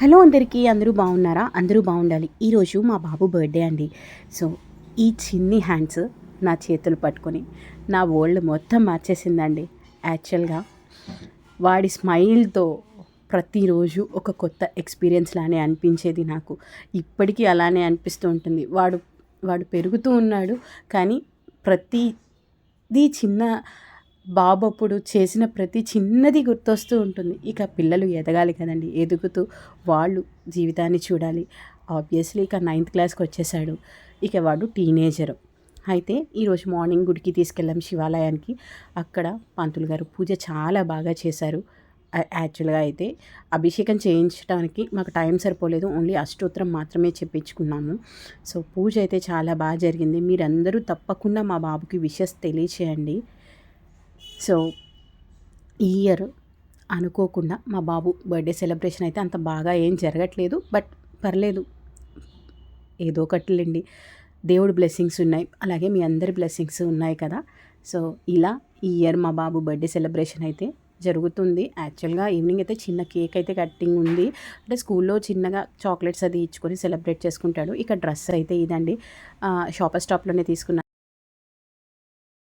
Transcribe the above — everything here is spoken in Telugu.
హలో అందరికీ, అందరూ బాగున్నారా? అందరూ బాగుండాలి. ఈరోజు మా బాబు బర్త్డే అండి. సో ఈ చిన్ని హ్యాండ్స్ నా చేతులు పట్టుకొని నా వరల్డ్ మొత్తం మార్చేసిందండి. యాక్చువల్గా వాడి స్మైల్తో ప్రతిరోజు ఒక కొత్త ఎక్స్పీరియన్స్ లానే అనిపించేది నాకు. ఇప్పటికీ అలానే అనిపిస్తూ ఉంటుంది. వాడు వాడు పెరుగుతూ ఉన్నాడు, కానీ ప్రతిదీ చిన్న బాబు అప్పుడు చేసిన ప్రతి చిన్నది గుర్తొస్తూ ఉంటుంది. ఇక పిల్లలు ఎదగాలి కదండి, ఎదుగుతూ వాళ్ళు జీవితాన్ని చూడాలి. ఆబ్వియస్లీ ఇక 9th క్లాస్కి వచ్చేసాడు. ఇక వాడు టీనేజర్. అయితే ఈరోజు మార్నింగ్ గుడికి తీసుకెళ్ళాం, శివాలయానికి. అక్కడ పంతులు గారు పూజ చాలా బాగా చేశారు. యాక్చువల్గా అయితే అభిషేకం చేయించడానికి మాకు టైం సరిపోలేదు, ఓన్లీ అష్టోత్తరం మాత్రమే చెప్పించుకున్నాము. సో పూజ అయితే చాలా బాగా జరిగింది. మీరందరూ తప్పకుండా మా బాబుకి విషెస్ తెలియచేయండి. సో ఈ ఇయర్ అనుకోకుండా మా బాబు బర్త్డే సెలబ్రేషన్ అయితే అంత బాగా ఏం జరగట్లేదు, బట్ పర్లేదు, ఏదో ఒకటిలేండి. దేవుడి బ్లెస్సింగ్స్ ఉన్నాయి, అలాగే మీ అందరి బ్లెస్సింగ్స్ ఉన్నాయి కదా. సో ఇలా ఈ ఇయర్ మా బాబు బర్త్డే సెలబ్రేషన్ అయితే జరుగుతుంది. యాక్చువల్గా ఈవినింగ్ అయితే చిన్న కేక్ అయితే కట్టింగ్ ఉంది. అంటే స్కూల్లో చిన్నగా చాక్లెట్స్ అది ఇచ్చుకొని సెలబ్రేట్ చేసుకుంటాడు. ఇక డ్రెస్ అయితే ఇదండి, షాపర్ స్టాప్లోనే తీసుకున్నాను.